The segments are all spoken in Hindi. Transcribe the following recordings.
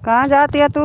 कहाँ जाती है तू?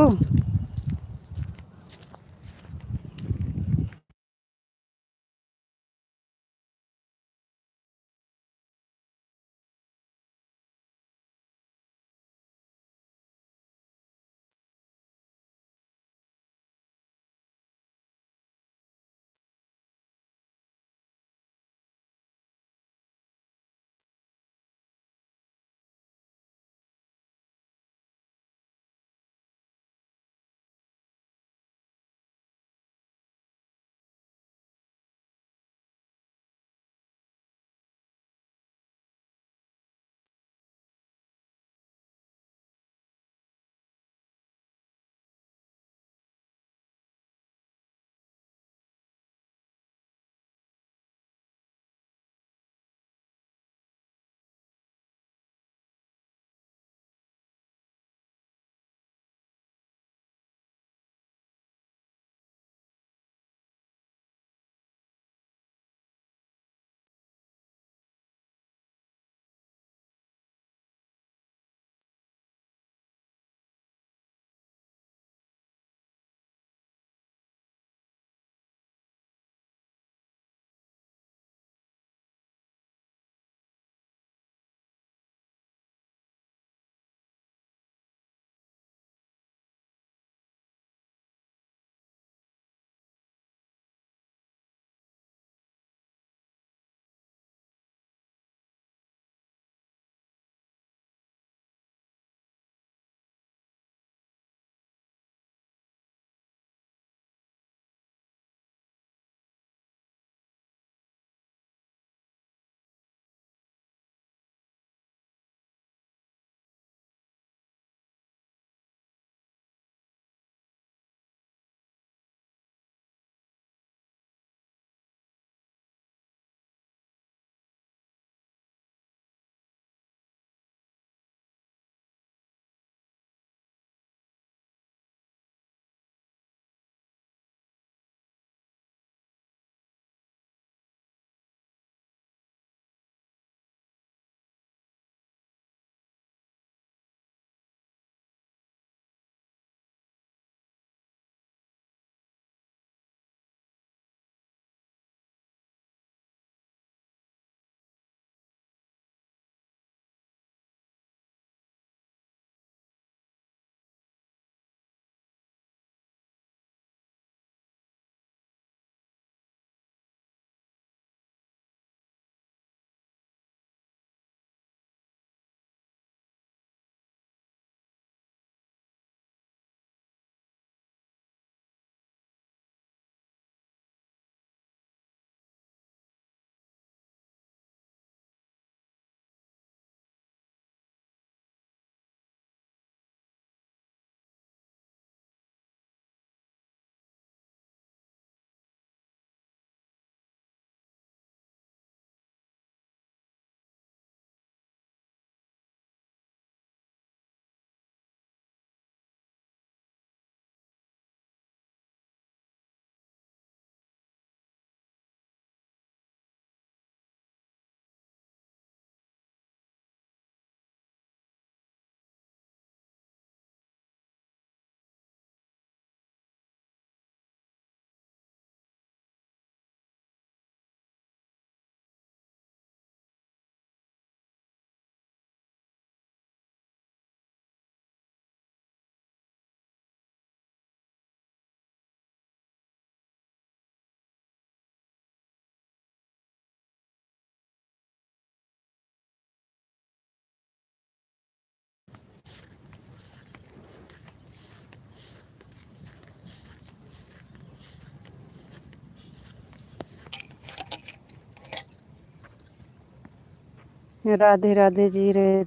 राधे राधे जी रे।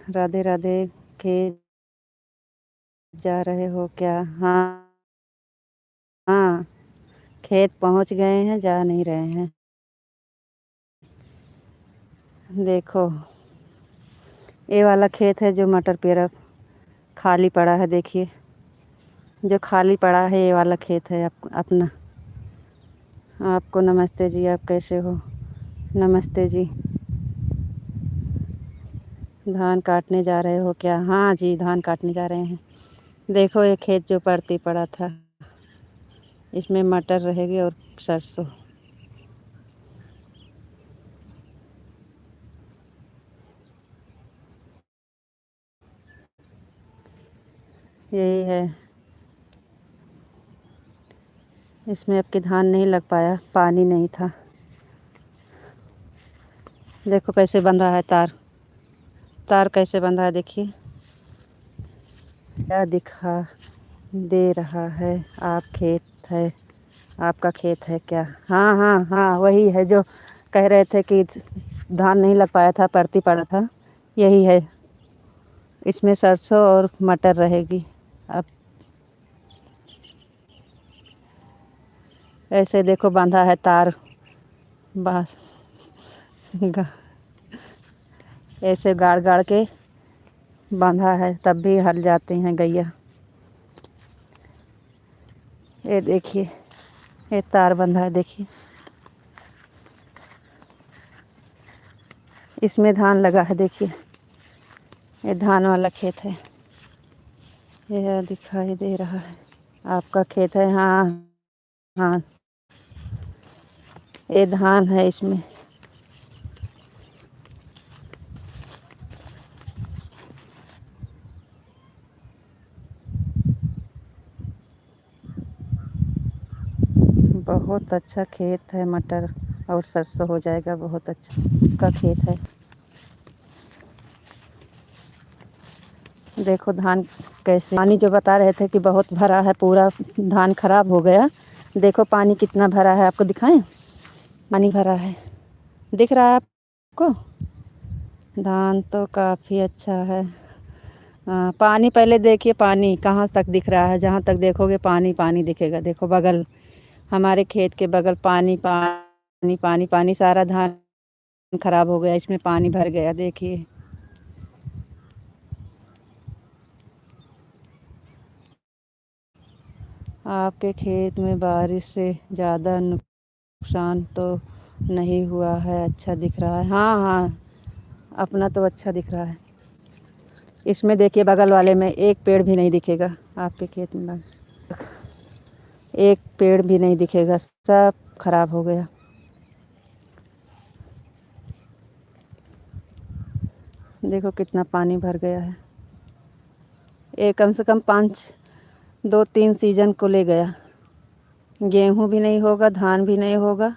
राधे राधे। खेत जा रहे हो क्या? हाँ। हाँ, खेत पहुंच गए हैं, जा नहीं रहे हैं। देखो, ये वाला खेत है जो मटर पेरा खाली पड़ा है। देखिए, जो खाली पड़ा है ये वाला खेत है अपना। आपको नमस्ते जी। आप कैसे हो? नमस्ते जी। धान काटने जा रहे हो क्या? हाँ जी, धान काटने जा रहे हैं। देखो ये खेत जो परती पड़ा था, इसमें मटर रहेगी और सरसों। यही है। इसमें अब की धान नहीं लग पाया, पानी नहीं था। देखो कैसे बंधा है तार, तार कैसे बंधा है देखिए। क्या दिखा दे रहा है? आप खेत है, आपका खेत है क्या? हाँ हाँ हाँ, वही है जो कह रहे थे कि धान नहीं लग पाया था, परती पड़ा था। यही है, इसमें सरसों और मटर रहेगी। अब ऐसे देखो बांधा है तार, बस ऐसे गाड़ गाड़ के बांधा है, तब भी हल जाते हैं गैया। ये देखिए, ये तार बंधा है देखिए। इसमें धान लगा है देखिए, ये धान वाला खेत है। यह दिखाई दे रहा है, आपका खेत है। हाँ हाँ, ये धान है इसमें। बहुत अच्छा खेत है, मटर और सरसों हो जाएगा, बहुत अच्छा का खेत है। देखो धान कैसे, पानी जो बता रहे थे कि बहुत भरा है, पूरा धान खराब हो गया। देखो पानी कितना भरा है, आपको दिखाएं? पानी भरा है, दिख रहा है आपको? धान तो काफ़ी अच्छा है। पानी पहले देखिए, पानी कहाँ तक दिख रहा है? जहाँ तक देखोगे पानी पानी दिखेगा। देखो बगल, हमारे खेत के बगल पानी पानी पानी पानी, सारा धान खराब हो गया, इसमें पानी भर गया देखिए। आपके खेत में बारिश से ज़्यादा नुकसान तो नहीं हुआ है, अच्छा दिख रहा है। हाँ हाँ, अपना तो अच्छा दिख रहा है। इसमें देखिए बगल वाले में एक पेड़ भी नहीं दिखेगा, आपके खेत में एक पेड़ भी नहीं दिखेगा, सब खराब हो गया। देखो कितना पानी भर गया है, ये कम से कम 2-3 सीजन को ले गया। गेहूं भी नहीं होगा, धान भी नहीं होगा।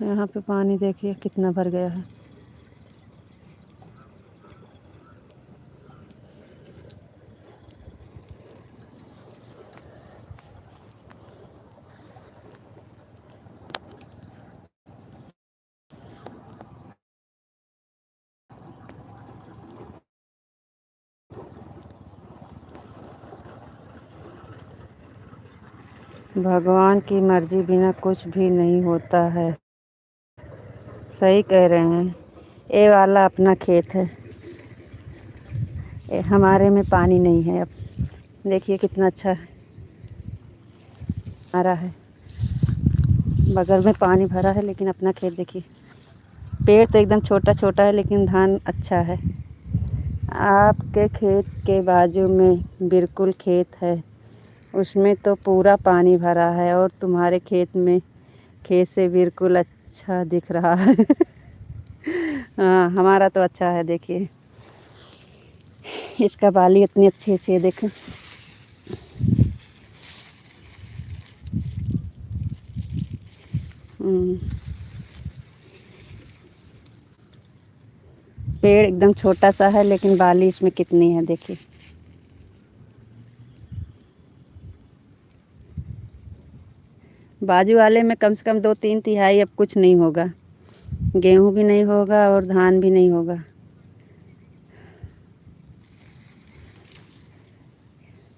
यहाँ पे पानी देखिए कितना भर गया है। भगवान की मर्जी बिना कुछ भी नहीं होता है। सही कह रहे हैं। ये वाला अपना खेत है, ये हमारे में पानी नहीं है। अब देखिए कितना अच्छा आ रहा है, बगल में पानी भरा है, लेकिन अपना खेत देखिए। पेड़ तो एकदम छोटा छोटा है, लेकिन धान अच्छा है। आपके खेत के बाजू में बिल्कुल खेत है, उसमें तो पूरा पानी भरा है, और तुम्हारे खेत में खेत से बिल्कुल अच्छा दिख रहा है। हाँ, हमारा तो अच्छा है देखिए, इसका बाली इतनी अच्छी अच्छी है देखो। पेड़ एकदम छोटा सा है, लेकिन बाली इसमें कितनी है देखिए। बाजू वाले में कम से कम 2-3 तिहाई अब कुछ नहीं होगा, गेहूं भी नहीं होगा और धान भी नहीं होगा।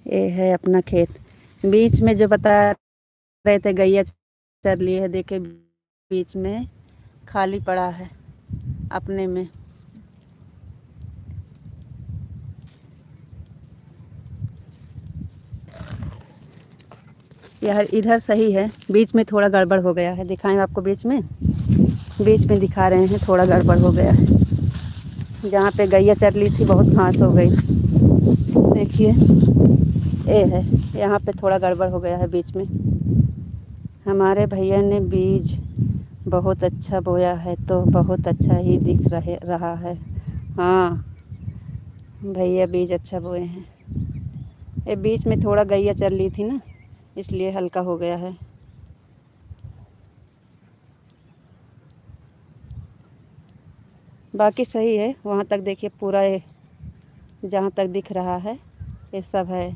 ये है अपना खेत। बीच में जो बता रहे थे गैया चर लिए है, देखे बीच में खाली पड़ा है अपने में। यह इधर सही है, बीच में थोड़ा गड़बड़ हो गया है। दिखाएं आपको बीच में दिखा रहे हैं, थोड़ा गड़बड़ हो गया है। जहाँ पे गैया चर ली थी बहुत घास हो गई। देखिए ये है, यहाँ पे थोड़ा गड़बड़ हो गया है बीच में। हमारे भैया ने बीज बहुत अच्छा बोया है, तो बहुत अच्छा ही दिख रहा है। हाँ भैया बीज अच्छा बोए हैं। ये बीच में थोड़ा गैया चल ली थी ना, इसलिए हल्का हो गया है। बाकी सही है। वहाँ तक देखिए पूरा ये जहाँ तक दिख रहा है ये सब है।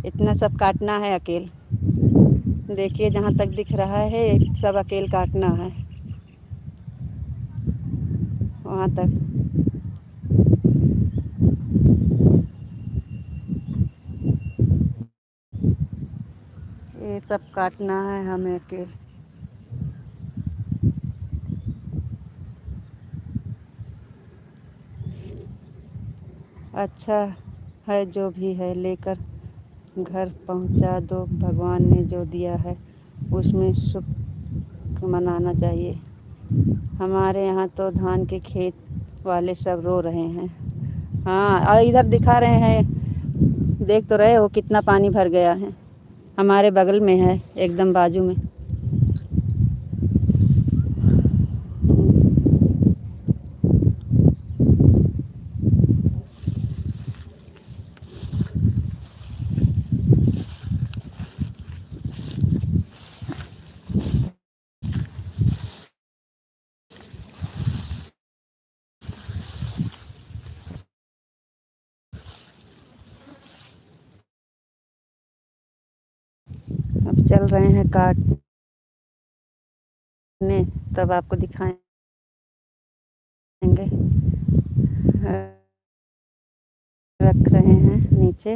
इतना सब काटना है अकेल। देखिए जहाँ तक दिख रहा है सब अकेल काटना है वहाँ तक। ये सब काटना है हमें अकेल। अच्छा है जो भी है, लेकर घर पहुंचा दो। भगवान ने जो दिया है उसमें सुख मनाना चाहिए। हमारे यहाँ तो धान के खेत वाले सब रो रहे हैं। हाँ और इधर दिखा रहे हैं, देख तो रहे हो कितना पानी भर गया है। हमारे बगल में है, एकदम बाजू में। अब चल रहे हैं काटने, तब आपको दिखाएंगे। रख रहे हैं नीचे,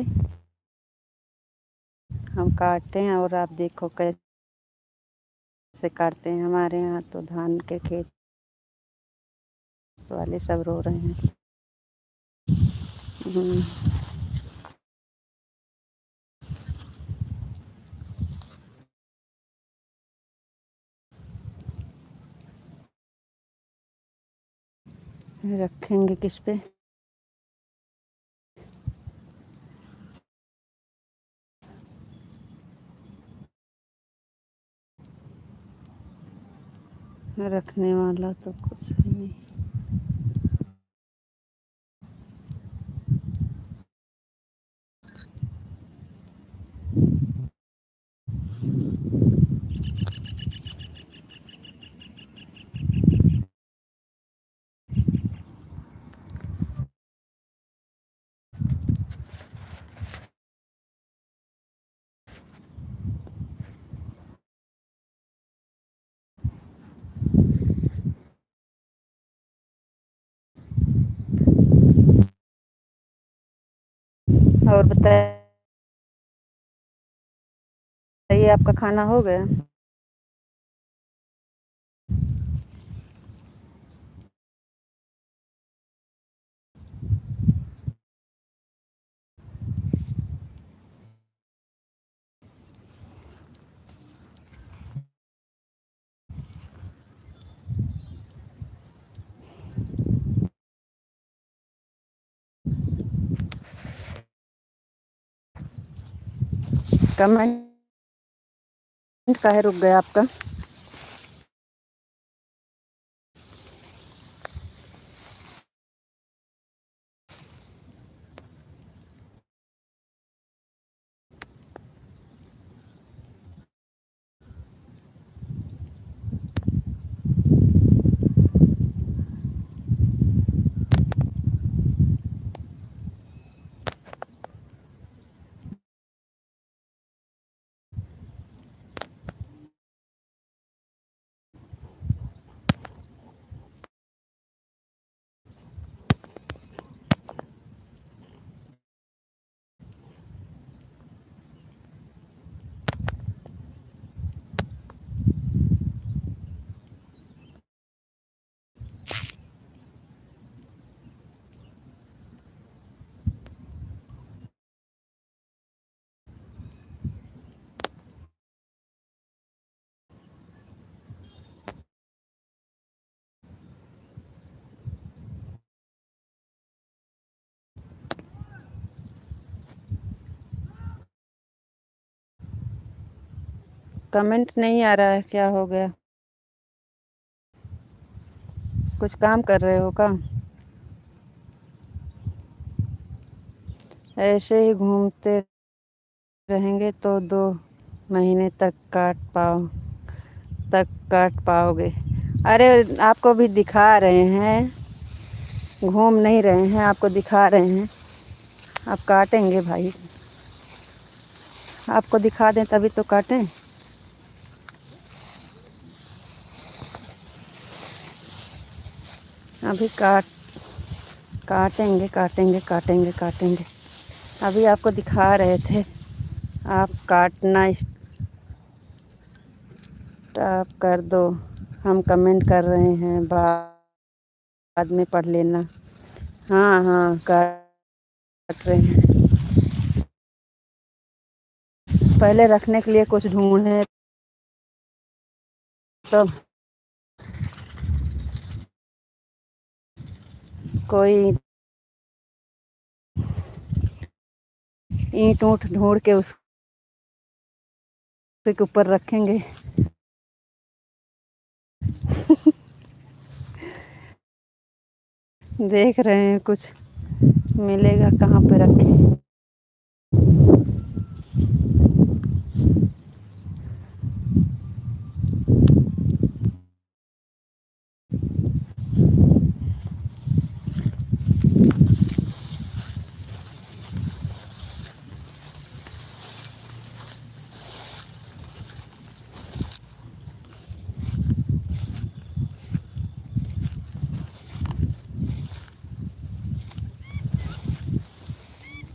हम काटते हैं और आप देखो कैसे काटते हैं। हमारे यहाँ तो धान के खेत वाले सब रो रहे हैं। रखेंगे किस पे? रखने वाला तो कुछ नहीं। और बताइए, आपका खाना हो गया? कमेंट काहे रुक गया आपका? कमेंट नहीं आ रहा है, क्या हो गया? कुछ काम कर रहे हो क्या? ऐसे ही घूमते रहेंगे तो 2 महीने तक काट पाओगे। अरे आपको भी दिखा रहे हैं, घूम नहीं रहे हैं, आपको दिखा रहे हैं। आप काटेंगे भाई, आपको दिखा दें तभी तो काटें। अभी काटेंगे काटेंगे काटेंगे काटेंगे। अभी आपको दिखा रहे थे, आप काटना स्टॉप कर दो। हम कमेंट कर रहे हैं, बाद में पढ़ लेना। हाँ हाँ, काट रहे हैं। पहले रखने के लिए कुछ ढूंढे तो कोई ईंट ऊंट ढूंढ के उसके ऊपर रखेंगे। देख रहे हैं कुछ मिलेगा, कहाँ पे रखें।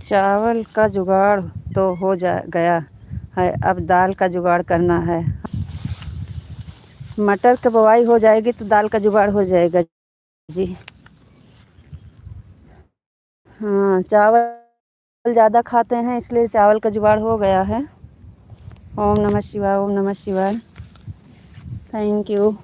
चावल का जुगाड़ तो हो जा गया है, अब दाल का जुगाड़ करना है। मटर की बुवाई हो जाएगी तो दाल का जुगाड़ हो जाएगा जी। हाँ, चावल ज़्यादा खाते हैं इसलिए चावल का जुगाड़ हो गया है। ओम नमः शिवाय, ओम नमः शिवाय। Thank you.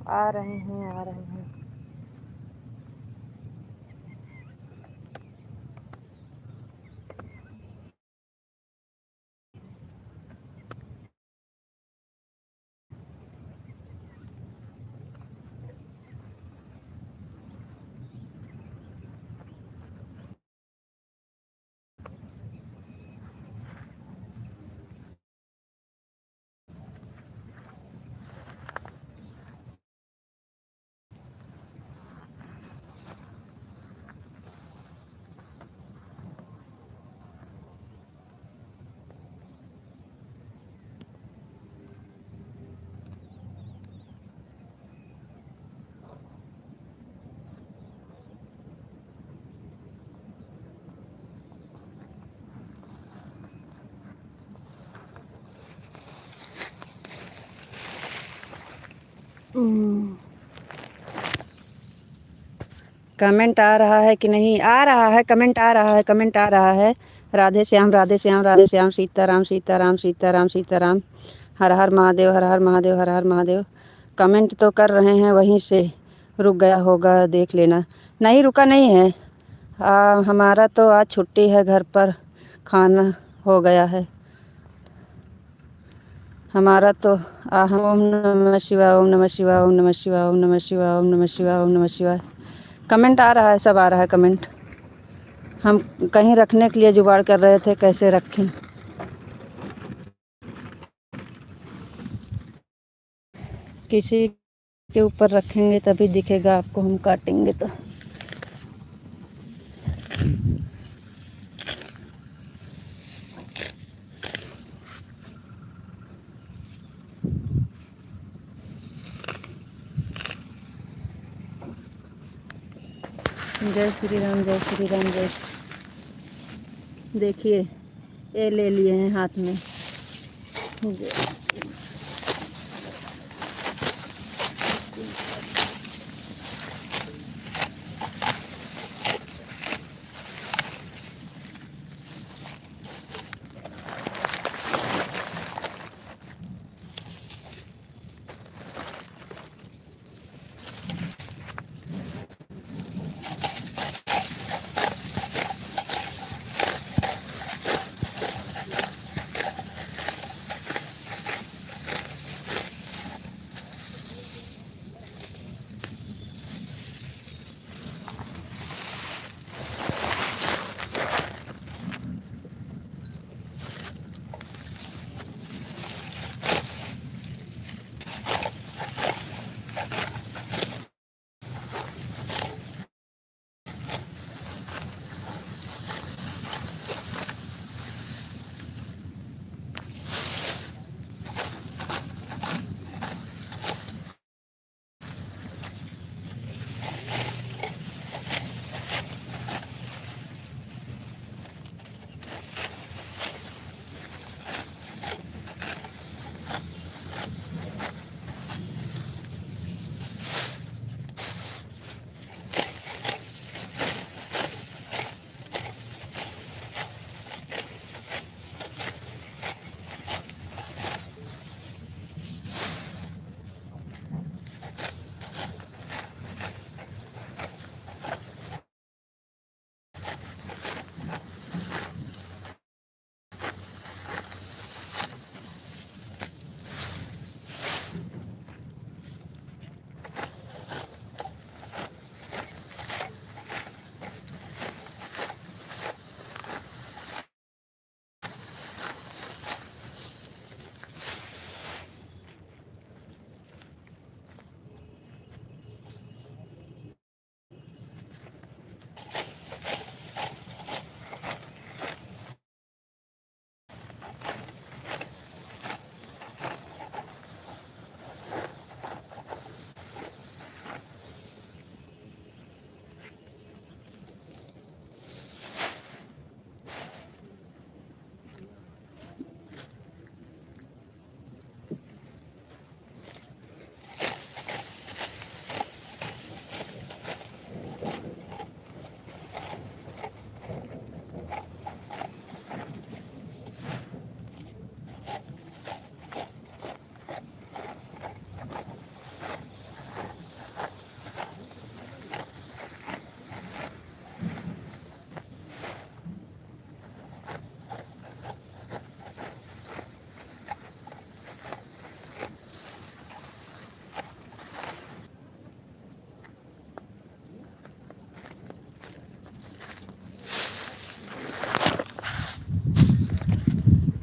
आ रहे हैं, आ रहे हैं। कमेंट आ रहा है कि नहीं? आ रहा है, कमेंट आ रहा है, कमेंट आ रहा है। राधे श्याम, राधे श्याम, राधे श्याम, सीताराम, सीताराम, सीताराम, सीताराम। हर हर महादेव, हर हर महादेव, हर हर महादेव। कमेंट तो कर रहे हैं, वहीं से रुक गया होगा, देख लेना। नहीं, रुका नहीं है। हमारा तो आज छुट्टी है, घर पर खाना हो गया है हमारा तो। ओम नमः शिवाय, ओम नमः शिवाय, ओम नमः शिवाय, ओम नमः शिवाय, ओम नमः शिवाय, ओम नमः शिवाय। कमेंट आ रहा है, सब आ रहा है कमेंट। हम कहीं रखने के लिए जुगाड़ कर रहे थे, कैसे रखें। किसी के ऊपर रखेंगे तभी दिखेगा आपको, हम काटेंगे तो। जय श्री राम, जय श्री राम, जय। देखिए, ये ले लिए हैं हाथ में।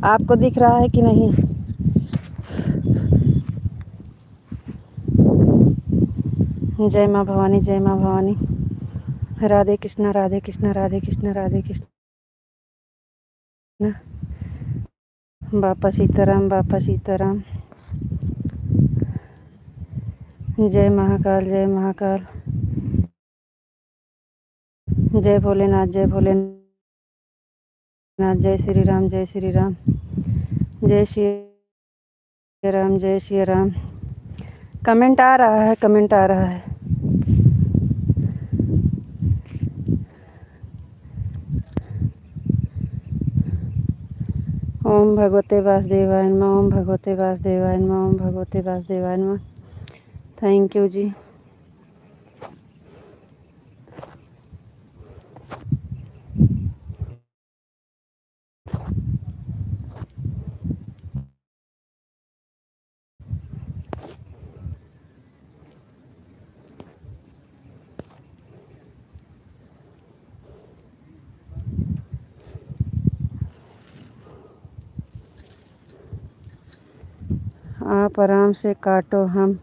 आपको दिख रहा है कि नहीं? जय माँ भवानी, जय माँ भवानी। राधे कृष्णा, राधे कृष्णा, राधे कृष्णा, राधे कृष्णा। बापा सीताराम, बापा सीताराम। जय महाकाल, जय महाकाल। जय भोलेनाथ, जय भोलेनाथ। जय श्री राम, जय श्री राम। जय श्री राम, जय श्री राम। कमेंट आ रहा है, कमेंट आ रहा है। ओम भगवते वासुदेवाय नमः, ओम भगवते वासुदेवाय नमः, ओम भगवते वासुदेवाय नमः। थैंक यू जी। आप आराम से काटो, हम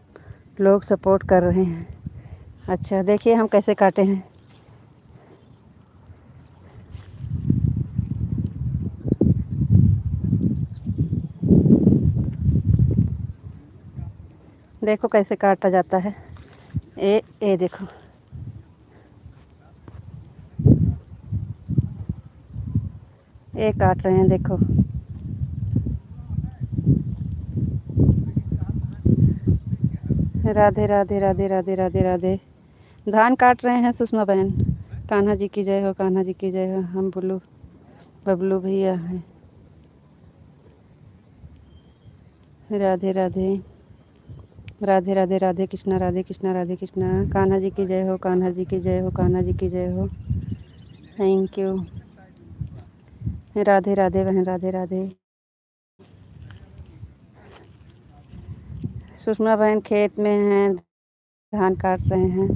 लोग सपोर्ट कर रहे हैं। अच्छा देखिए हम कैसे काटे हैं। देखो कैसे काटा जाता है। ए देखो, ये काट रहे हैं देखो। राधे राधे राधे राधे राधे राधे। धान काट रहे हैं सुषमा बहन। कान्हा जी की जय हो, कान्हा जी की जय हो। हम बुल्लू बबलू भैया हैं। राधे राधे राधे राधे राधे कृष्णा, राधे कृष्णा, राधे कृष्णा। कान्हा जी की जय हो, कान्हा जी की जय हो, कान्हा जी की जय हो। Thank you. राधे राधे बहन, राधे राधे। सुषमा बहन खेत में हैं, धान काट रहे हैं।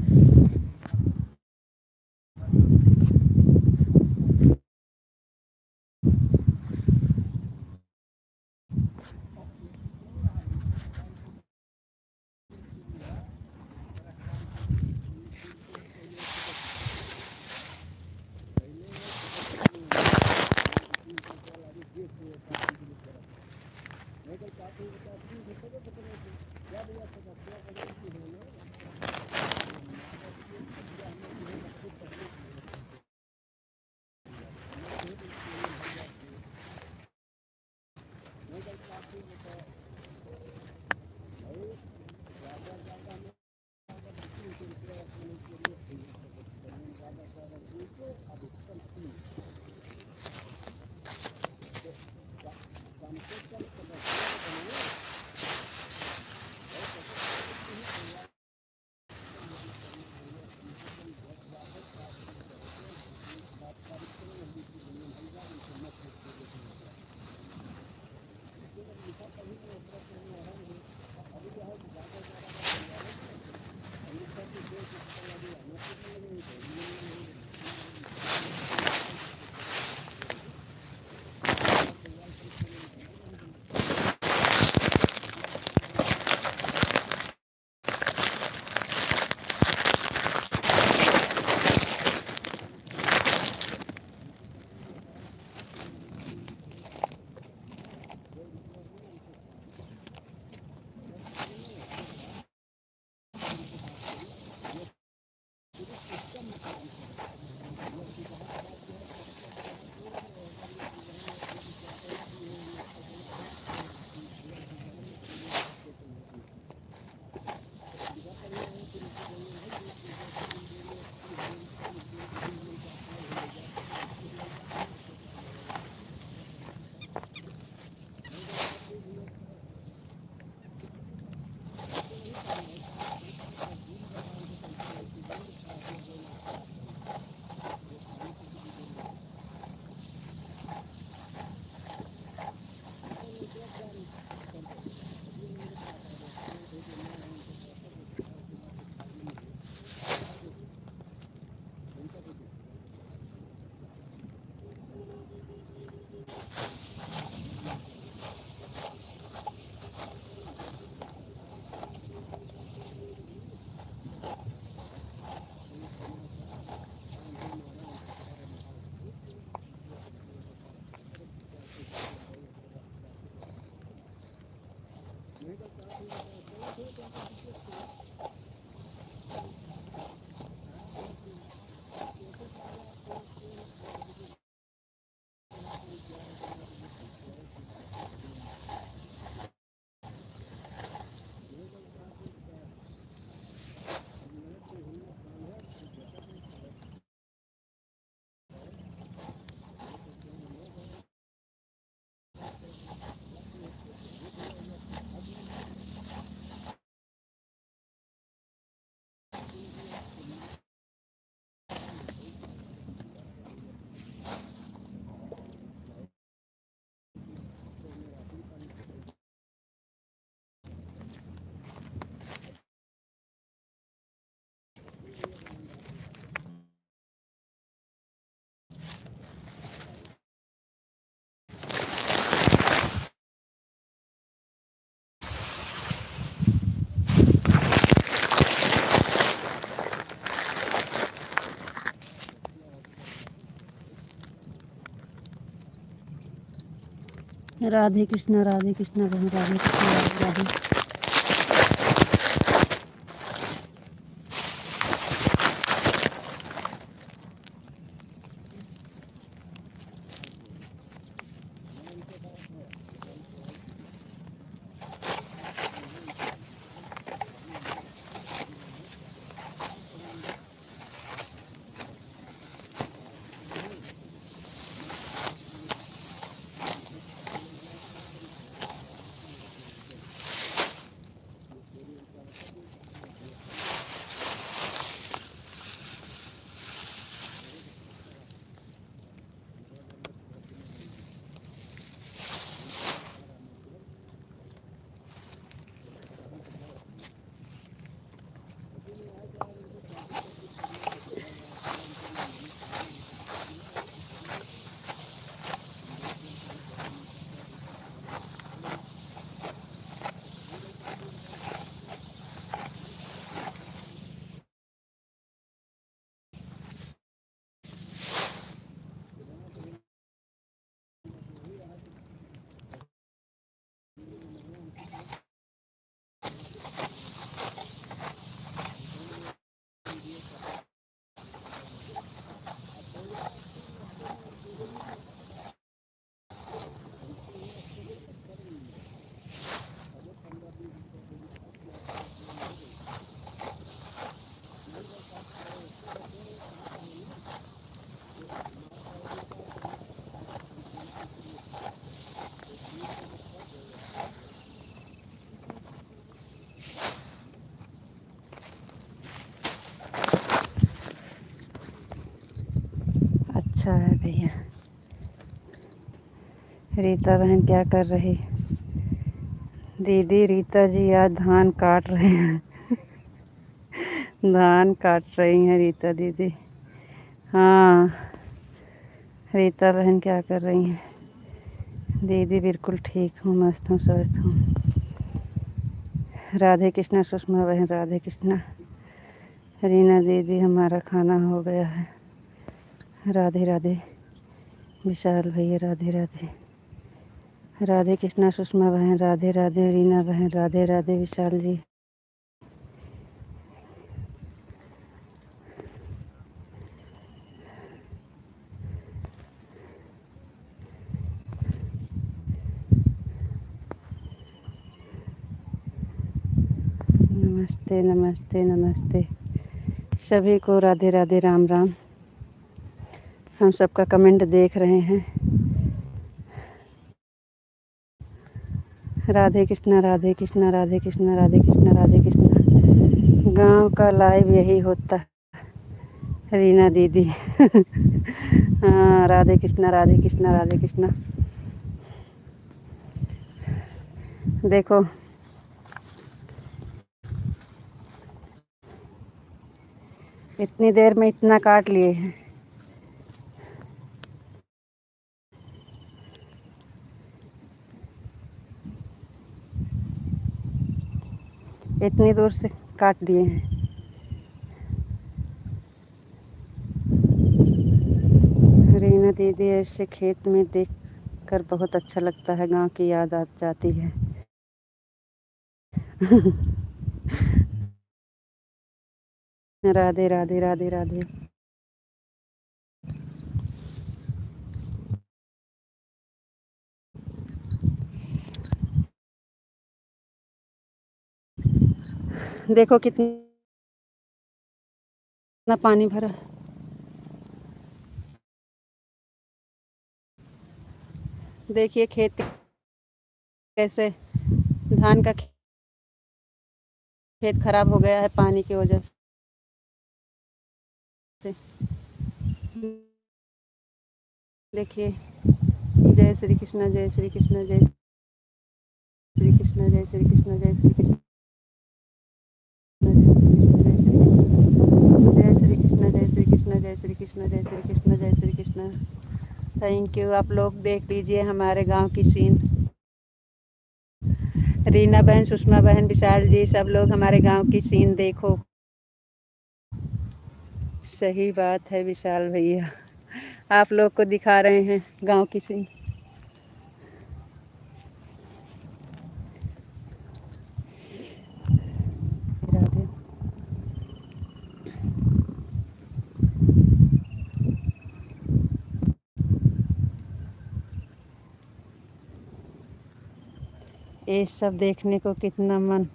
राधे कृष्णा बहन, राधे कृष्णा, राधे राधे। अच्छा है भैया। रीता बहन क्या कर रही? दीदी रीता जी आज धान काट रहे हैं। धान काट रही हैं रीता दीदी। हाँ, रीता बहन क्या कर रही हैं? दीदी बिल्कुल ठीक हूँ, मस्त हूँ, स्वस्थ हूँ। राधे कृष्णा सुषमा बहन, राधे कृष्णा। रीना दीदी हमारा खाना हो गया है। राधे राधे। विशाल भैया राधे राधे। राधे कृष्णा सुषमा बहन, राधे राधे। रीना बहन राधे राधे। विशाल जी नमस्ते नमस्ते नमस्ते। सभी को राधे राधे, राम राम। हम सबका कमेंट देख रहे हैं। राधे कृष्णा, राधे कृष्णा, राधे कृष्णा, राधे कृष्णा, राधे कृष्णा। गांव का लाइव यही होता है रीना दीदी। हाँ, राधे कृष्णा, राधे कृष्णा, राधे कृष्णा। देखो इतनी देर में इतना काट लिए हैं। इतनी दूर से काट दिए हैं। रीना दीदी ऐसे खेत में देख कर बहुत अच्छा लगता है, गांव की याद आ जाती है। राधे राधे, राधे राधे। देखो कितना पानी भरा। देखिए खेत कैसे, धान का खेत खराब हो गया है पानी की वजह से। देखिए, जय श्री कृष्ण, जय श्री कृष्ण, जय श्री कृष्ण, जय श्री कृष्ण, जय श्री कृष्ण, जय श्री कृष्ण, जय श्री कृष्ण, जय श्री कृष्ण, जय श्री कृष्ण, जय श्री कृष्ण, जय श्री कृष्ण। Thank you. आप लोग देख लीजिए हमारे गांव की सीन। रीना बहन, सुषमा बहन, विशाल जी, सब लोग हमारे गांव की सीन देखो। सही बात है विशाल भैया, आप लोग को दिखा रहे हैं गांव की सीन। ये सब देखने को कितना मन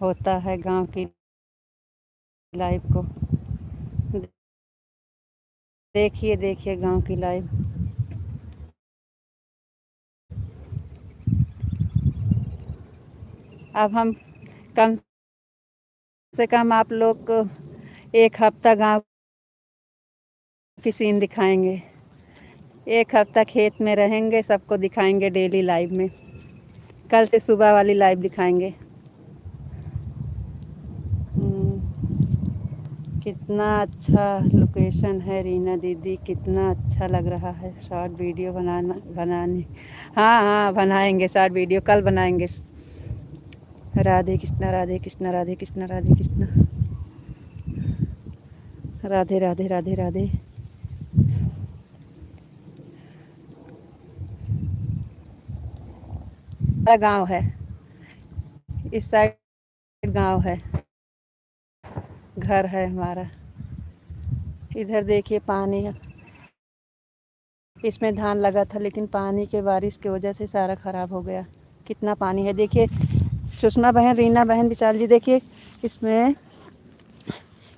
होता है गांव की लाइफ को। देखिए देखिए गांव की लाइफ। अब हम कम से कम आप लोग को एक हफ्ता गांव की सीन दिखाएंगे। एक हफ्ता खेत में रहेंगे, सबको दिखाएंगे डेली लाइव में। कल से सुबह वाली लाइव दिखाएंगे। कितना अच्छा लोकेशन है रीना दीदी, कितना अच्छा लग रहा है शॉर्ट वीडियो बनाने। हाँ हाँ बनाएंगे शॉर्ट वीडियो, कल बनाएंगे। राधे कृष्णा राधे कृष्णा राधे कृष्णा राधे कृष्णा, राधे राधे राधे राधे। हमारा गांव है, इस साइड गांव है, घर है हमारा। इधर देखिए पानी है, इसमें धान लगा था लेकिन पानी के बारिश की वजह से सारा खराब हो गया। कितना पानी है देखिए, सुषमा बहन, रीना बहन, विशाल जी, देखिए इसमें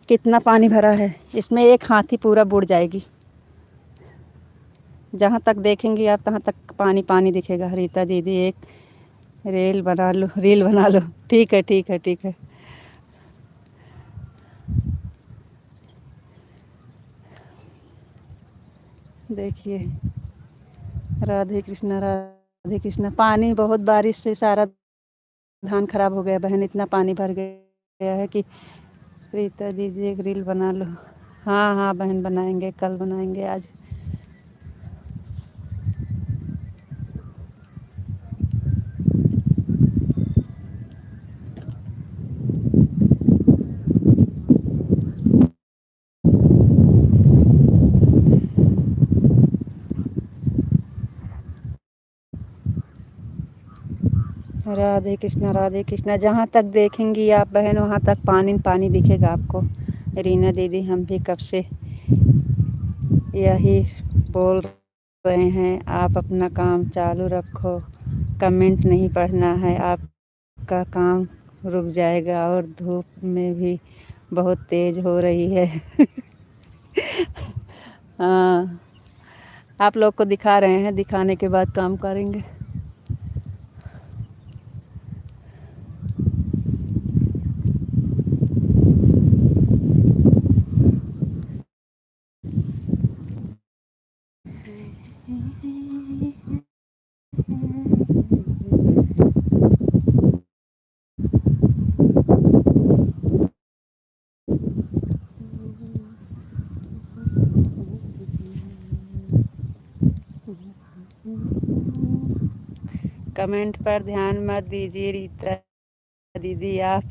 कितना पानी भरा है। इसमें एक हाथी पूरा बुड़ जाएगी। जहाँ तक देखेंगी आप तहाँ तक पानी पानी दिखेगा। रीता दीदी एक रील बना लो, रील बना लो। ठीक है ठीक है ठीक है। देखिए राधे कृष्णा राधे कृष्णा। पानी बहुत, बारिश से सारा धान खराब हो गया बहन, इतना पानी भर गया है कि। रीता दीदी एक रील बना लो। हाँ हाँ बहन बनाएंगे, कल बनाएंगे, आज। राधे कृष्णा राधे कृष्णा। जहाँ तक देखेंगी आप बहन वहाँ तक पानी पानी दिखेगा आपको। रीना दीदी हम भी कब से यही बोल रहे हैं, आप अपना काम चालू रखो। कमेंट नहीं पढ़ना है, आपका काम रुक जाएगा। और धूप में भी बहुत तेज हो रही है। हाँ, आप लोग को दिखा रहे हैं, दिखाने के बाद काम करेंगे। कमेंट पर ध्यान मत दीजिए रीता दीदी, आप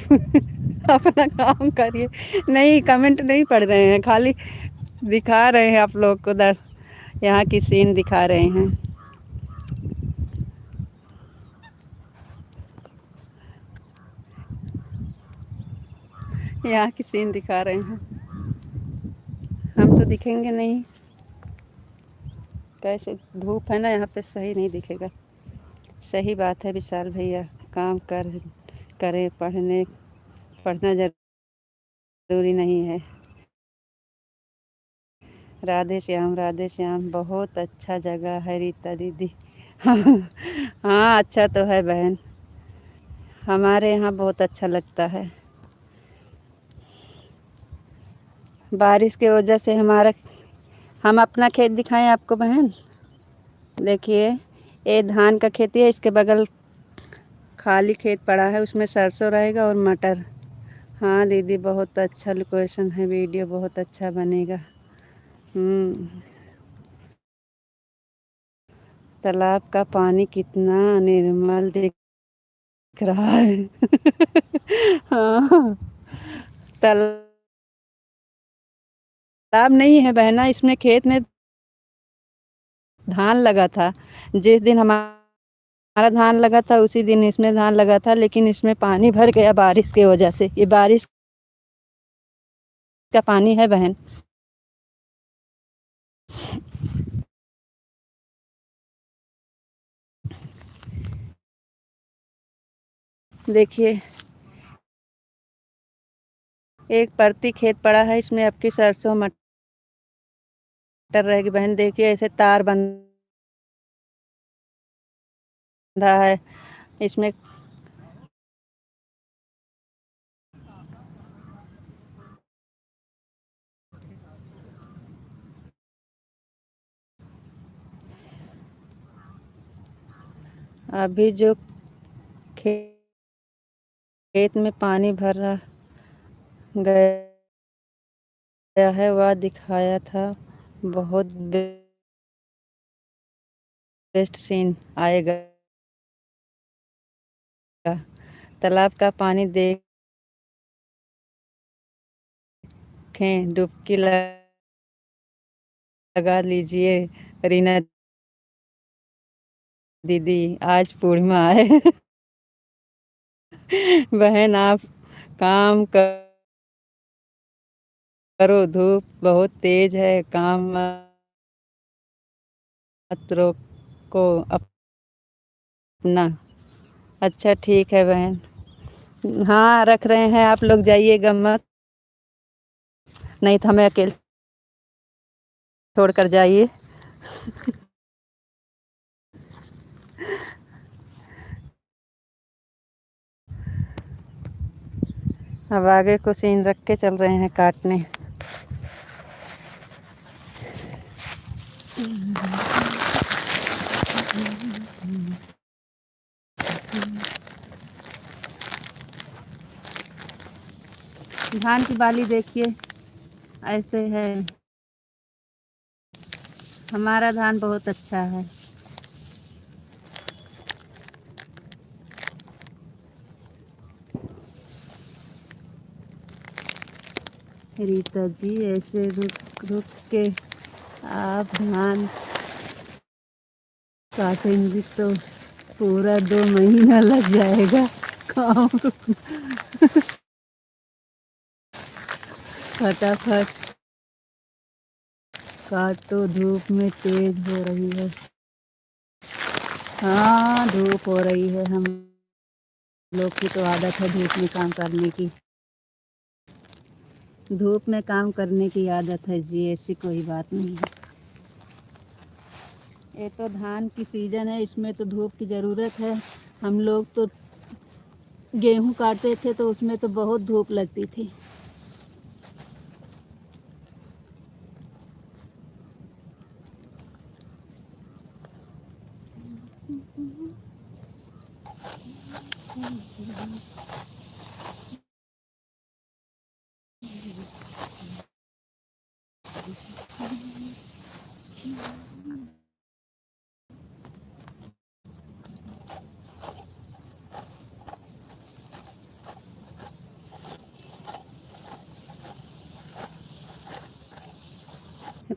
अपना काम करिए। नहीं, कमेंट नहीं पढ़ रहे हैं, खाली दिखा रहे हैं आप लोग को। यहाँ की सीन दिखा रहे हैं। यहाँ की सीन दिखा रहे हैं। हम तो दिखेंगे नहीं, कैसे धूप है ना यहाँ पे, सही नहीं दिखेगा। सही बात है विशाल भैया, काम करें, पढ़ना जरूरी नहीं है। राधे श्याम राधे श्याम। बहुत अच्छा जगह है रीता दीदी। हाँ अच्छा तो है बहन, हमारे यहाँ बहुत अच्छा लगता है। बारिश की वजह से हम अपना खेत दिखाएं आपको बहन। देखिए ये धान का खेती है, इसके बगल खाली खेत पड़ा है, उसमें सरसों रहेगा और मटर। हाँ दीदी बहुत अच्छा लोकेशन है, वीडियो बहुत अच्छा बनेगा। तालाब का पानी कितना निर्मल दिख रहा है। हाँ, तालाब नहीं है बहना, इसमें खेत में धान लगा था। जिस दिन हमारा धान लगा था उसी दिन इसमें धान लगा था, लेकिन इसमें पानी भर गया बारिश की वजह से। ये बारिश का पानी है बहन। देखिए एक परती खेत पड़ा है, इसमें आपकी सरसों मटर रहेगी बहन। देखिए ऐसे तार बंधा है इसमें। अभी जो खेत में पानी भरा गया है वह दिखाया था। बहुत बेस्ट सीन आएगा। तालाब का पानी देखें, डुबकी लगा लीजिए रीना दीदी, आज पूर्णिमा है। बहन आप काम करो, धूप बहुत तेज है, काम मत रोको अपना। अच्छा ठीक है बहन। हाँ रख रहे हैं, आप लोग जाइएगा मत, नहीं तो हमें अकेले छोड़ कर जाइए। अब आगे को सीन रख के चल रहे हैं काटने। धान की बाली देखिए ऐसे है। हमारा धान बहुत अच्छा है। रीता जी ऐसे रुक रुक के आप धान काटेंगी तो पूरा 2 महीना लग जाएगा काम। फटाफट काटो, धूप में तेज हो रही है। हाँ धूप हो रही है, हम लोग की तो आदत है धूप में काम करने की। धूप में काम करने की आदत है जी, ऐसी कोई बात नहीं है। ये तो धान की सीजन है, इसमें तो धूप की ज़रूरत है। हम लोग तो गेहूं काटते थे तो उसमें तो बहुत धूप लगती थी।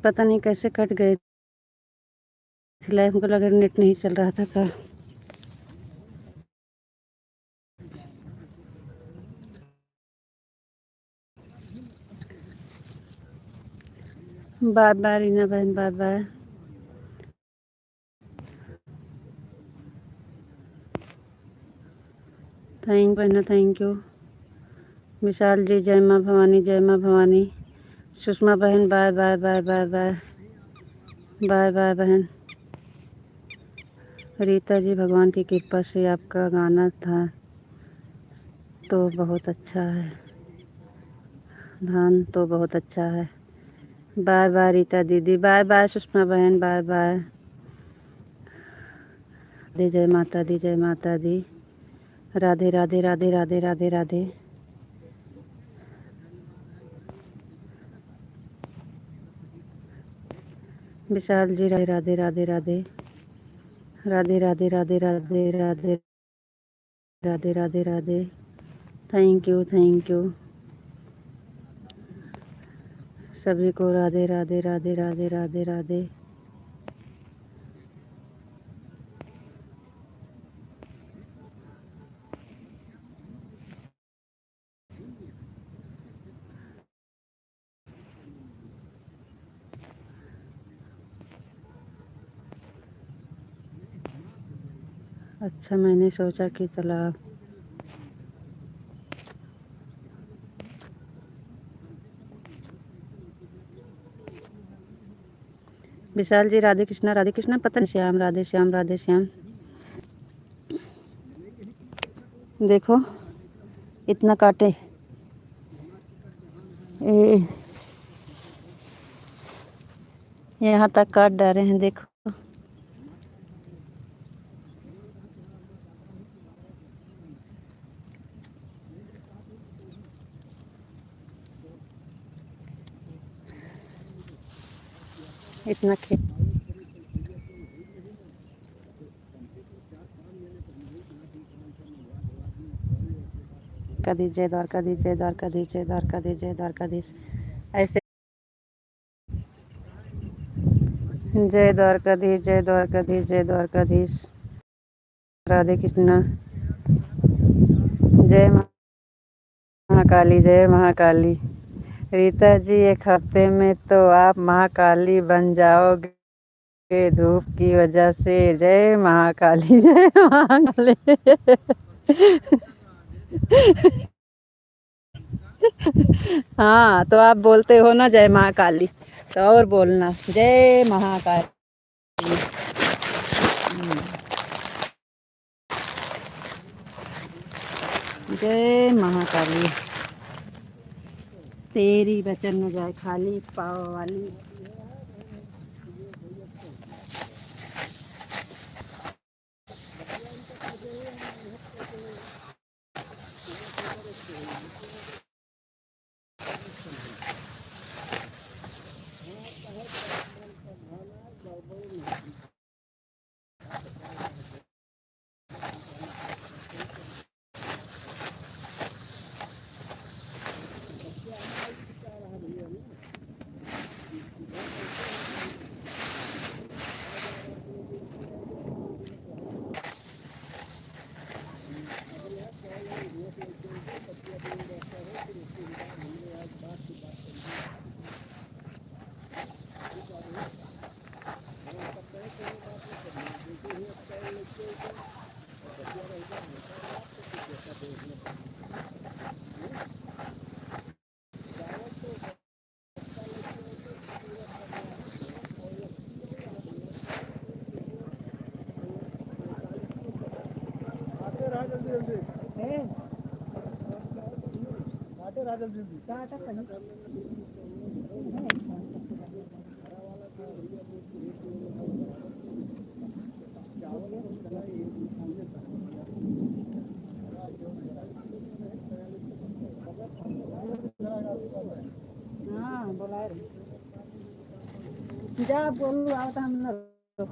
पता नहीं कैसे कट गए थे, लाइफ को लगा नेट नहीं चल रहा था का। बाय बाय रीना बहन, बाय बाय। थैंक बहना, थैंक यू। विशाल जी जय माँ भवानी, जय माँ भवानी। सुषमा बहन bye bye bye bye bye bye bye बहन। रीता जी भगवान की कृपा से आपका गाना था तो बहुत अच्छा है, धान तो बहुत अच्छा है। बाय बाय रीता दीदी, बाय बाय सुषमा बहन, बाय बाय। जय माता दी, जय माता दी। Radhe Radhe Radhe Radhe Radhe Radhe. Vishal ji Radhe Radhe Radhe Radhe Radhe Radhe Radhe Radhe Radhe Radhe Radhe Radhe. Thank you, thank you सभी को। राधे राधे राधे राधे राधे राधे। अच्छा मैंने सोचा कि तालाब विशाल जी राधे कृष्णा पता नहीं, श्याम राधे श्याम राधे श्याम। देखो इतना काटे, यहाँ तक काट डाले हैं देखो। इतना खेत कदी जय द्वारकाधीश जय द्वारकाधीश जय द्वारकाधीश जय द्वारकाधीश ऐसे। जय द्वारकाधीश जय द्वारकाधीश जय द्वारकाधीश। राधे कृष्णा। जय महाकाली जय महाकाली। रीता जी एक हफ्ते में तो आप महाकाली बन जाओगे धूप की वजह से। जय महाकाली जय महाकाली। हाँ तो आप बोलते हो ना जय महाकाली, तो और बोलना जय महाकाली। जय महाकाली। तेरी वचन न जाए खाली पाव वाली। हाँ बोला जा बोलू आता हम लोग।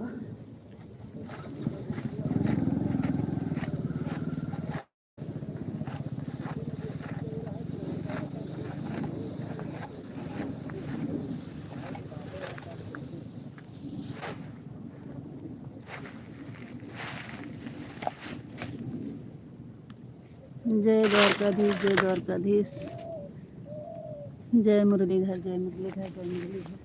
जय द्वारकाधीश जय द्वारकाधीश। जय मुरलीधर जय मुरलीधर जय मुरलीधर।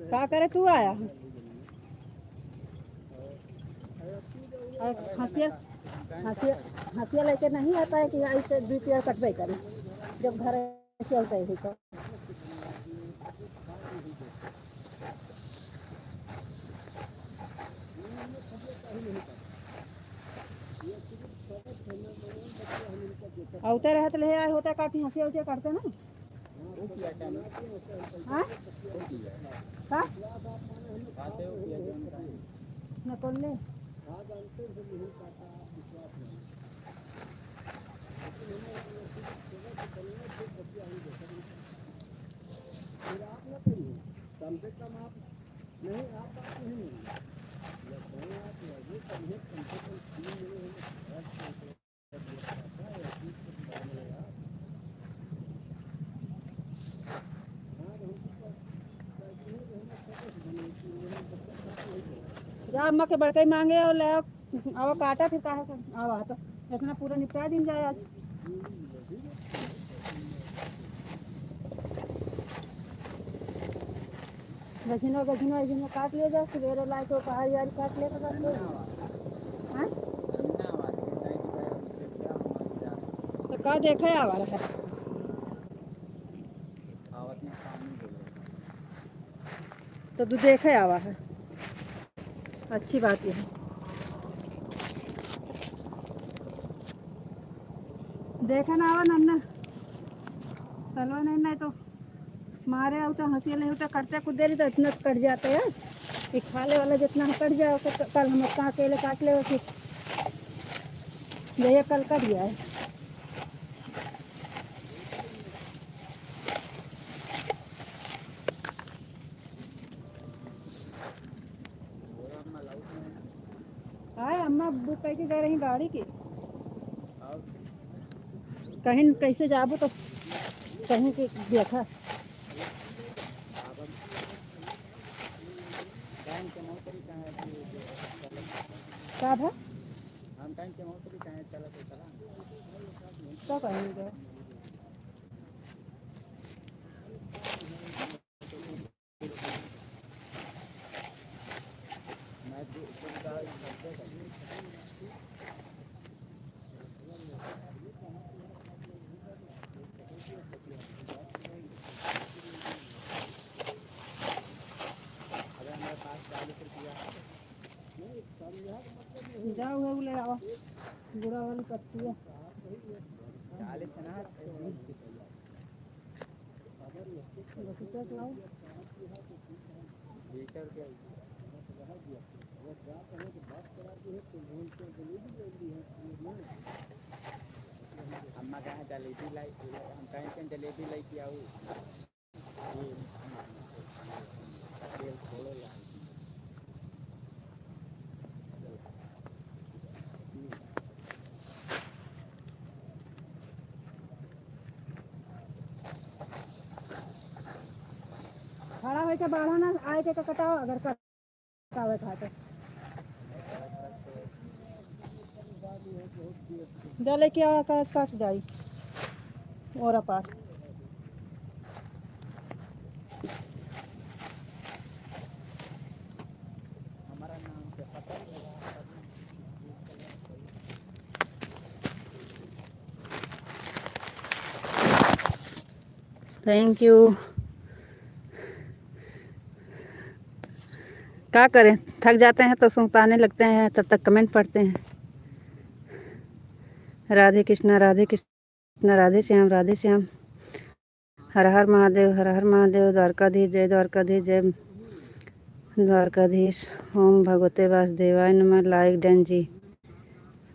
क्या करे तू आया हंसिया हंसिया हंसिया लेके नहीं आता है कि ऐसे 2 पेड़ कटबे करे जब घर चलते ही तो। औते रहते ले आए होता काटी हंसिया उसिया काटते ना। हाँ न कौन ले जा अम्मा के बड़के मांगे और ले अब काटा फिर कहा आवा तो इतना पूरा निपटा दिन जाए आज। गझिनो काट ले जा सवेरे लाए तो पहाड़ यार काट ले हाँ तो का देखे आवा है तो तू देखे आवा है अच्छी बात है। देखा ना आवा नन्ना चलो नहीं तो मारे आओ तो हंसी नहीं तो कटते कुछ देरी तो इतना कट जाते हैं कि खाले वाला जितना कट जाए तो कल हम कहाँ अकेले काट ले फिर ये कल कट गया है। आए अम्मा बुक करके गए रही गाड़ी की कहीं कैसे जाबो तो कहीं के देखा का था तो कहीं गए जाओ है ले आओ बुरा वाली पत्ती है अम्मा कहाँ जलेबी लाई हम कहीं जलेबी लाई के आऊ खड़ा होके बाढ़ो ना आए के कटाओ अगर कटावे खाते जले के आकाश काट जाई और पार हमारा नाम से पता ही लगा थैंक यू। क्या करें थक जाते हैं तो सुनताने लगते हैं तब तक कमेंट पढ़ते हैं। राधे कृष्णा राधे कृष्णा राधे श्याम हर हर महादेव द्वारकाधीश जय द्वारकाधीश ओम भगवते वासुदेवाय नमः। लाइक डन जी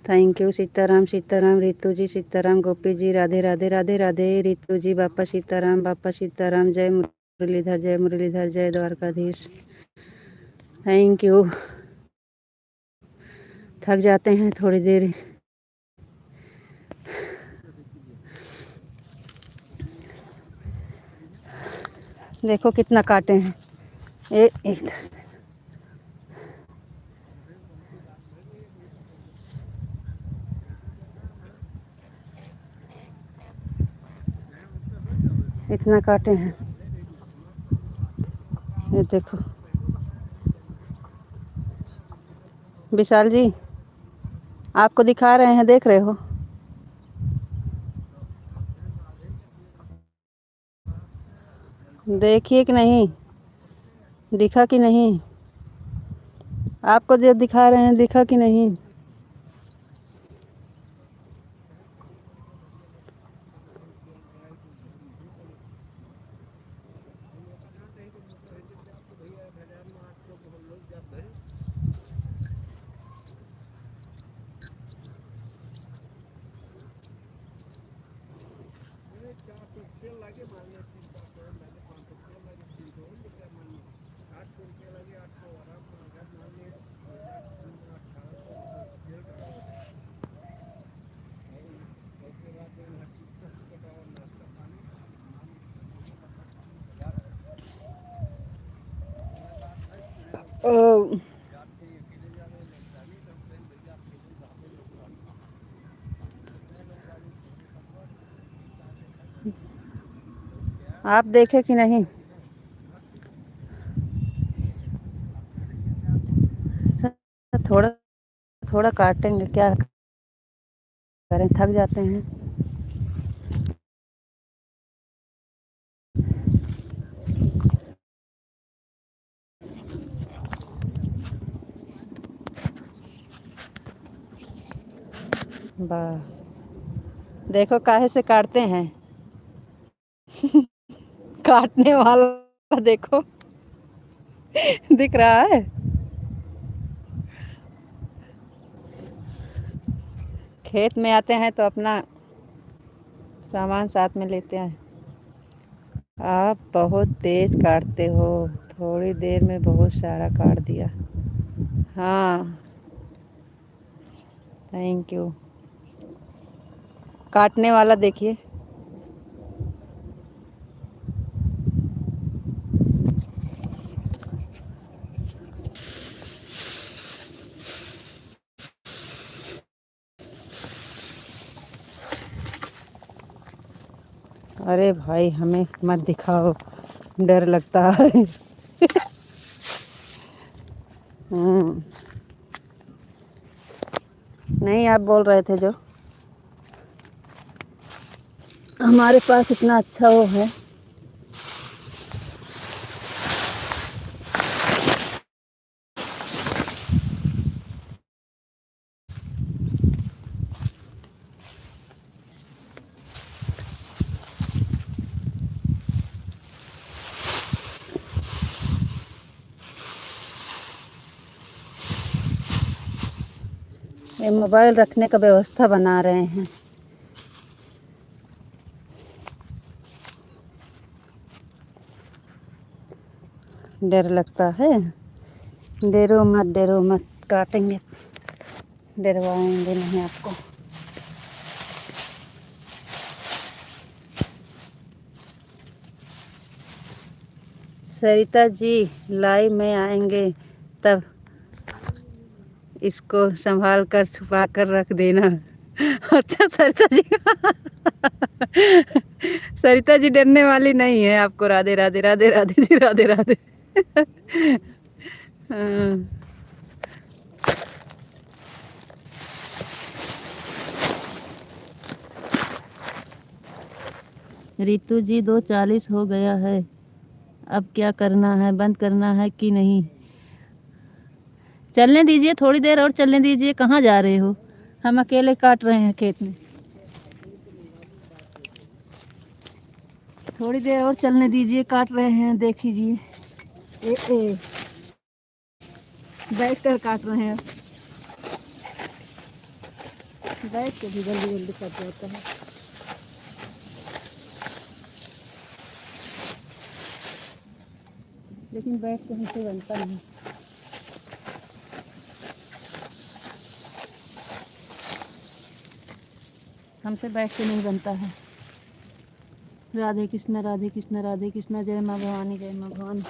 थैंक यू। सीताराम रितु जी सीताराम गोपी जी राधे राधे रितु जी बापा सीताराम जय मुरलीधर जय द्वारकाधीश थैंक यू। थक जाते हैं थोड़ी देर देखो कितना काटे हैं एक इतना काटे हैं ये देखो। विशाल जी आपको दिखा रहे हैं देख रहे हो देखिए कि नहीं दिखा कि नहीं आपको जो दिखा रहे हैं दिखा कि नहीं। ओ, आप देखे कि नहीं? थोड़ा थोड़ा काटेंगे, क्या करें, थक जाते हैं। वाह, देखो काहे से काटते हैं। काटने वाला देखो, दिख रहा है। खेत में आते हैं तो अपना सामान साथ में लेते हैं। आप बहुत तेज काटते हो, थोड़ी देर में बहुत सारा काट दिया। हाँ, थैंक यू। काटने वाला देखिए। अरे भाई, हमें मत दिखाओ, डर लगता है। हम्म, नहीं, आप बोल रहे थे जो हमारे पास इतना अच्छा वो है। ये मोबाइल रखने का व्यवस्था बना रहे हैं। डर लगता है। डरो मत, काटेंगे, डरवाएंगे नहीं आपको। सरिता जी लाइव में आएंगे तब इसको संभाल कर छुपा कर रख देना। अच्छा सरिता जी। सरिता जी डरने वाली नहीं है। आपको राधे राधे राधे राधे जी, राधे राधे। हाँ। रितु जी 2:40 हो गया है, अब क्या करना है, बंद करना है कि नहीं? चलने दीजिए, थोड़ी देर और चलने दीजिए। कहाँ जा रहे हो? हम अकेले काट रहे हैं खेत में। थोड़ी देर और चलने दीजिए, काट रहे हैं, देख लीजिए। बैठ कर काट रहे हैं। बैठ के भी जल्दी जल्दी कट जाता है। लेकिन बैठ के हमसे बनता नहीं। हमसे बैठ के नहीं बनता है। राधे कृष्ण राधे कृष्ण राधे कृष्ण। जय माँ भवानी जय माँ भवानी।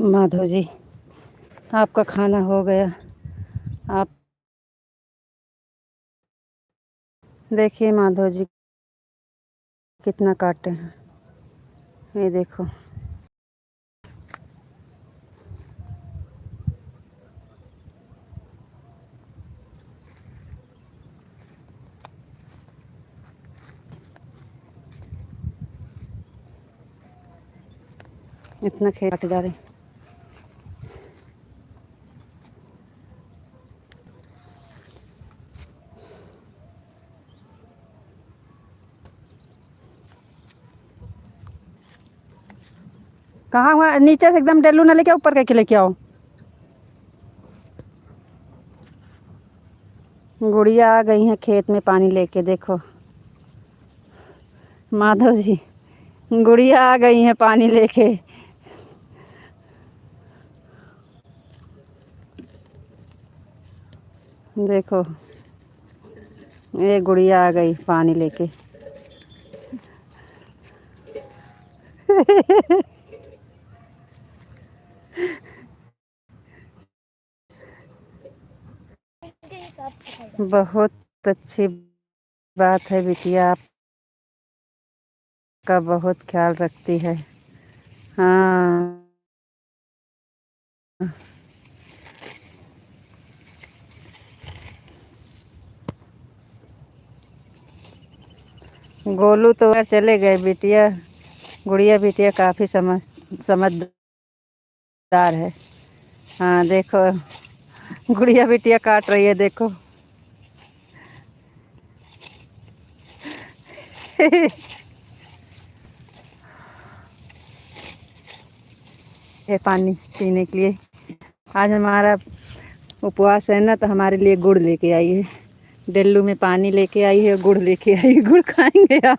माधव जी, आपका खाना हो गया। आप देखिए माधव जी कितना काटे हैं, ये देखो। इतना खेत काटे जा रहे। कहाँ हुआ? नीचे से एकदम डेलू ना लेके ऊपर के लेके आओ। गुड़िया आ गई है खेत में पानी लेके, देखो माधव जी, गुड़िया आ गई है पानी लेके। देखो ये गुड़िया आ गई पानी लेके। बहुत अच्छी बात है बिटिया, आपका बहुत ख्याल रखती है। हाँ गोलू तो यार चले गए, बिटिया गुड़िया बिटिया काफ़ी समझदार है। हाँ देखो गुड़िया बिटिया काट रही है, देखो। ये पानी पीने के लिए आज हमारा उपवास है ना, तो हमारे लिए गुड़ लेके आई है। डेल्लू में पानी लेके आई है, गुड़ लेके आई है। गुड़ खाएंगे आप?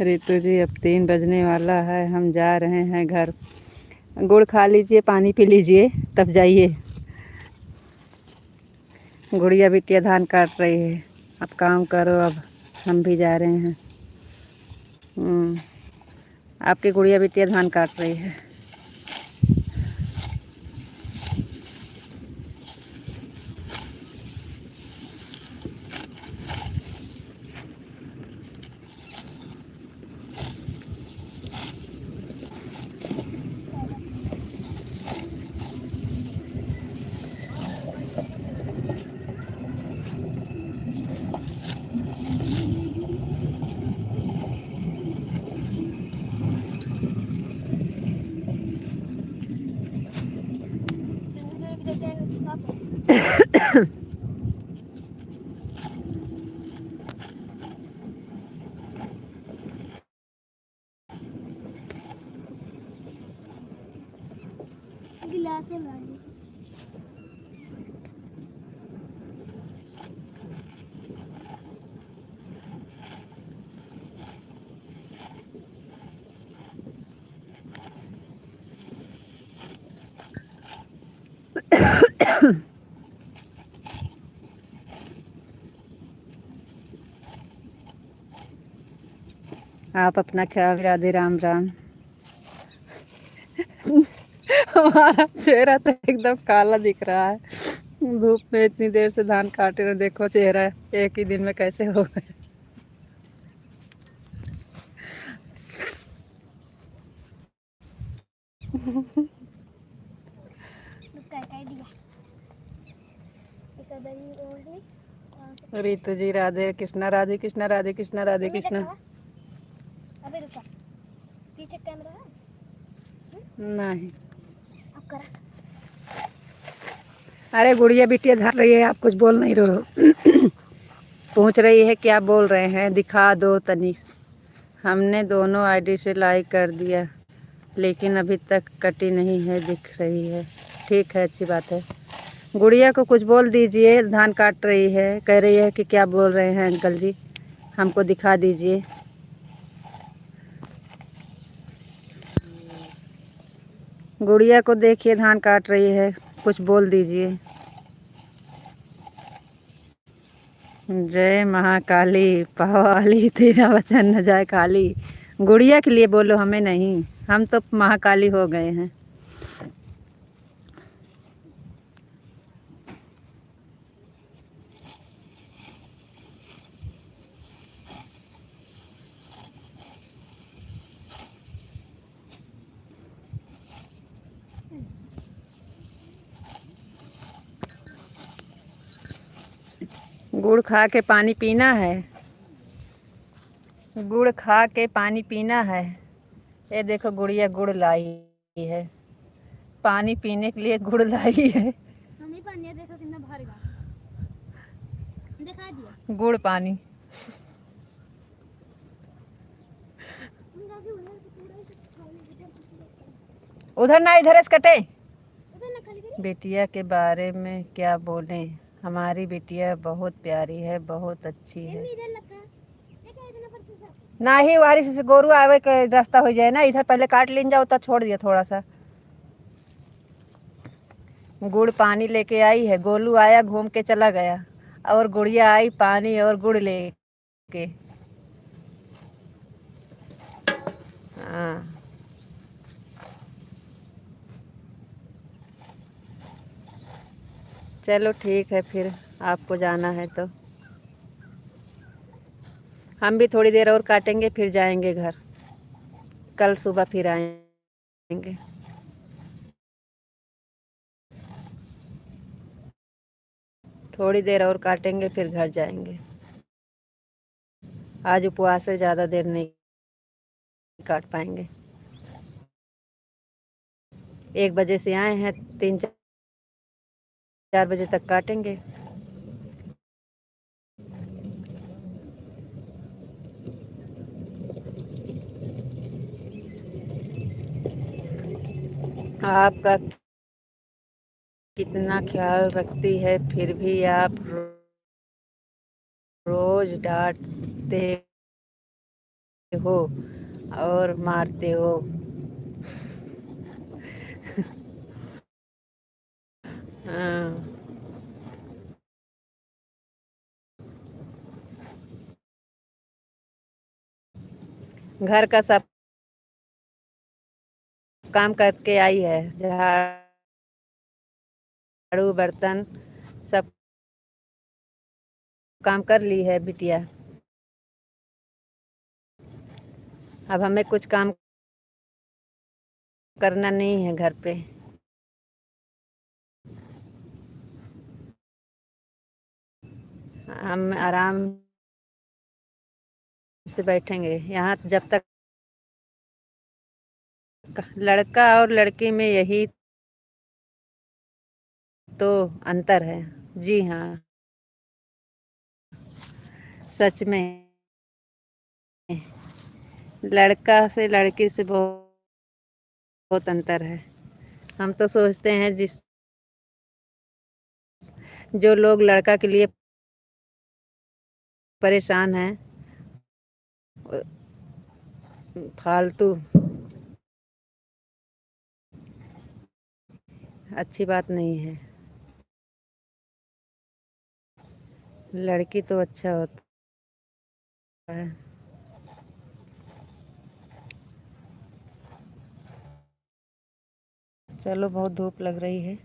रितु जी अब 3 बजने वाला है, हम जा रहे हैं घर। गुड़ खा लीजिए, पानी पी लीजिए, तब जाइए। गुड़िया बिटिया धान काट रही है। अब काम करो, अब हम भी जा रहे हैं। आपकी गुड़िया बिटिया धान काट रही है। आप अपना ख्याल, राधे राम राम। हमारा चेहरा तो एकदम काला दिख रहा है, धूप में इतनी देर से धान काटे रहे। देखो चेहरा एक ही दिन में कैसे हो गए। रीतू जी राधे कृष्णा, राधे कृष्णा, राधे कृष्णा, राधे कृष्णा। अबे रुका, पीछे कैमरा है? नहीं, अब करा। अरे गुड़िया बिटिया धर रही है, आप कुछ बोल नहीं रहे हो। पूछ रही है क्या बोल रहे हैं, दिखा दो तनिक। हमने दोनों आईडी से लाइक कर दिया, लेकिन अभी तक कटी नहीं है, दिख रही है। ठीक है, अच्छी बात है। गुड़िया को कुछ बोल दीजिए, धान काट रही है, कह रही है कि क्या बोल रहे हैं अंकल जी, हमको दिखा दीजिए। गुड़िया को देखिए, धान काट रही है, कुछ बोल दीजिए। जय महाकाली, पावाली तेरा वचन न जाए खाली। गुड़िया के लिए बोलो, हमें नहीं, हम तो महाकाली हो गए हैं। गुड़ खा के पानी पीना है, गुड़ खा के पानी पीना है। ये देखो गुड़िया गुड़ लाई है, पानी पीने के लिए गुड़ लाई है। हमें पानी देखो कितना भरेगा, दिखा दिया गुड़ पानी। उधर ना, इधर से कटे। बेटिया के बारे में क्या बोलें, हमारी बेटिया बहुत प्यारी है, बहुत अच्छी है। ना ही वारी से गोरू आवे के रास्ता हो जाए ना, इधर पहले काट लेन जाओ तो छोड़ दिया थोड़ा सा। गुड़ पानी लेके आई है, गोलू आया घूम के चला गया, और गुड़िया आई पानी और गुड़ लेके। हाँ, चलो ठीक है, फिर आपको जाना है तो हम भी थोड़ी देर और काटेंगे, फिर जाएंगे घर। कल सुबह फिर आएंगे। थोड़ी देर और काटेंगे, फिर घर जाएंगे। आज उपवास है, ज़्यादा देर नहीं काट पाएंगे। 1 बजे से आए हैं, 3-4 बजे तक काटेंगे। आपका कितना ख्याल रखती है, फिर भी आप रोज डांटते हो और मारते हो। हाँ, घर का सब काम करके आई है, झाड़ू बर्तन सब काम कर ली है बिटिया। अब हमें कुछ काम करना नहीं है घर पे। हम आराम से बैठेंगे यहाँ, जब तक लड़का और लड़की में यही तो अंतर है। जी हाँ, सच में लड़का से लड़की से बहुत अंतर है। हम तो सोचते हैं जो लोग लड़का के लिए परेशान हैं, फालतू अच्छी बात नहीं है। लड़की तो अच्छा होता है। चलो, बहुत धूप लग रही है।